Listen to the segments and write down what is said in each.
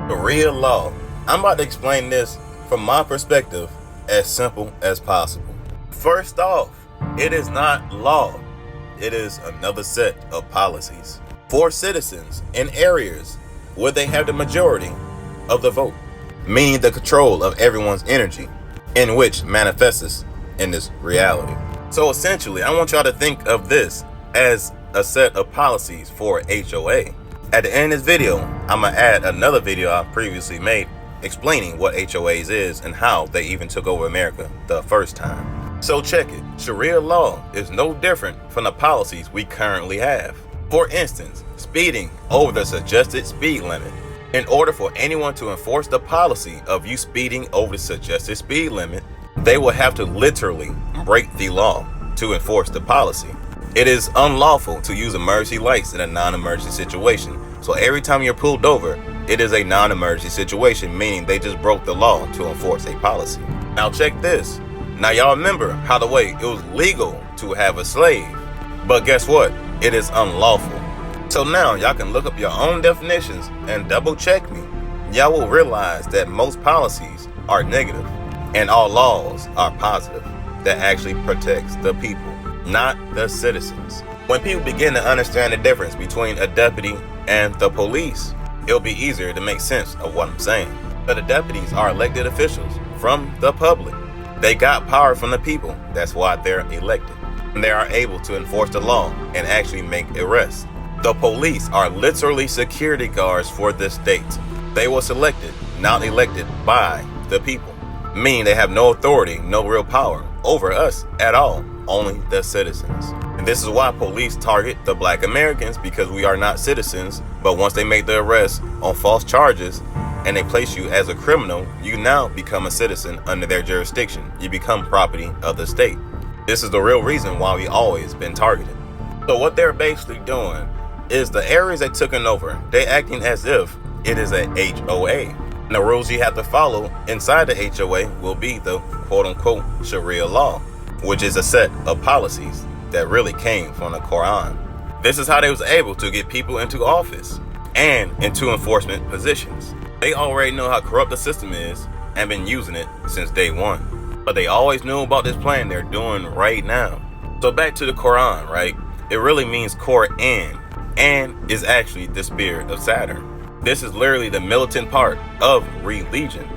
Sharia law. I'm about to explain this from my perspective as simple as possible. First off, it is not law. It is another set of policies for citizens in areas where they have the majority of the vote, meaning the control of everyone's energy, in which manifests in this reality. So essentially, I want y'all to think of this as a set of policies for HOA. At the end of this video, I'm gonna add another video I previously made explaining what HOAs is and how they even took over America the first time. So check it. Sharia law is no different from the policies we currently have. For instance, speeding over the suggested speed limit. In order for anyone to enforce the policy of you speeding over the suggested speed limit, they will have to literally break the law to enforce the policy. It is unlawful to use emergency lights in a non-emergency situation. So every time you're pulled over, it is a non-emergency situation, meaning they just broke the law to enforce a policy. Now check this. Now y'all remember how the way it was legal to have a slave, but guess what? It is unlawful. So now y'all can look up your own definitions and double check me. Y'all will realize that most policies are negative and all laws are positive that actually protects the people, not the citizens. When people begin to understand the difference between a deputy and the police, it'll be easier to make sense of what I'm saying. But the deputies are elected officials from the public. They got power from the people. That's why they're elected. And they are able to enforce the law and actually make arrests. The police are literally security guards for the state. They were selected, not elected by the people, meaning they have no authority, no real power over us at all, only the citizens. And this is why police target the black Americans, because we are not citizens. But once they make the arrest on false charges and they place you as a criminal, you now become a citizen under their jurisdiction. You become property of the state. This is the real reason why we always been targeted. So what they're basically doing is the areas they took over, they acting as if it is a HOA. And the rules you have to follow inside the HOA will be the quote-unquote Sharia law, which is a set of policies that really came from the Quran. This is how they was able to get people into office and into enforcement positions. They already know how corrupt the system is and been using it since day one. But they always knew about this plan they're doing right now. So back to the Quran, right? It really means Quran and is actually the spirit of Saturn. This is literally the militant part of religion.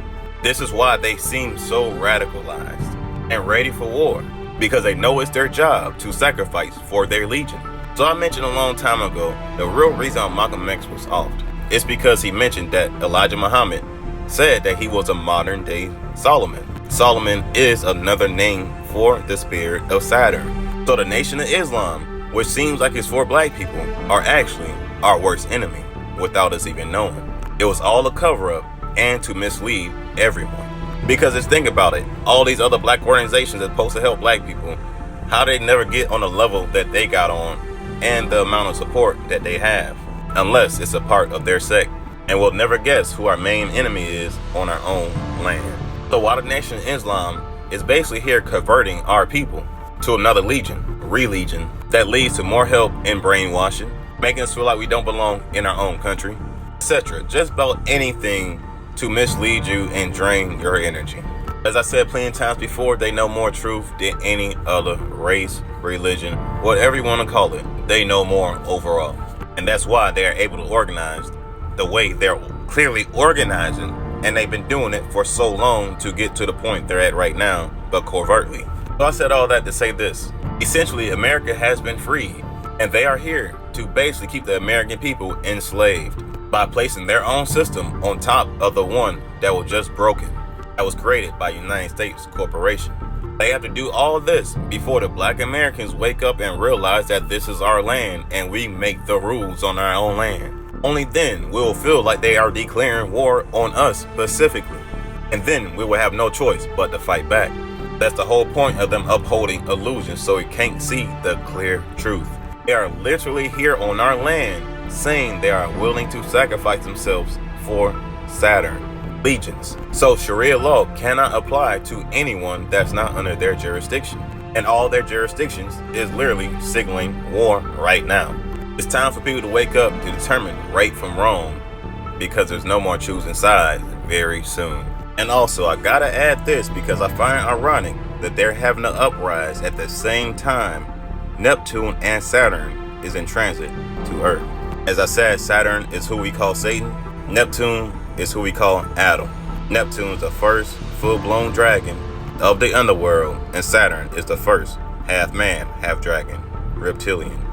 This is why they seem so radicalized and ready for war, because they know it's their job to sacrifice for their legion. So I mentioned a long time ago, the real reason Malcolm X was off is because he mentioned that Elijah Muhammad said that he was a modern day Solomon. Solomon is another name for the spirit of Saturn. So the Nation of Islam, which seems like it's for black people, are actually our worst enemy without us even knowing. It was all a cover-up and to mislead everyone. Because just think about it, all these other black organizations that are supposed to help black people, how they never get on the level that they got on and the amount of support that they have, unless it's a part of their sect. And we'll never guess who our main enemy is on our own land. So while the Nation of Islam is basically here converting our people to another religion that leads to more help in brainwashing, making us feel like we don't belong in our own country, etc. Just about anything to mislead you and drain your energy. As I said plenty of times before, they know more truth than any other race, religion, whatever you want to call it. They know more overall. And that's why they are able to organize the way they're clearly organizing. And they've been doing it for so long to get to the point they're at right now, but covertly. So I said all that to say this. Essentially, America has been freed, and they are here to basically keep the American people enslaved by placing their own system on top of the one that was just broken, that was created by United States Corporation. They have to do all this before the black Americans wake up and realize that this is our land and we make the rules on our own land. Only then we will feel like they are declaring war on us specifically, and then we will have no choice but to fight back. That's the whole point of them upholding illusions, so we can't see the clear truth. They are literally here on our land saying they are willing to sacrifice themselves for Saturn legions. So Sharia law cannot apply to anyone that's not under their jurisdiction. And all their jurisdictions is literally signaling war right now. It's time for people to wake up to determine right from wrong because there's no more choosing sides very soon. And also, I gotta add this because I find it ironic that they're having an uprise at the same time Neptune and Saturn is in transit to Earth. As I said, Saturn is who we call Satan. Neptune is who we call Adam. Neptune's the first full-blown dragon of the underworld, and Saturn is the first half man, half dragon, reptilian.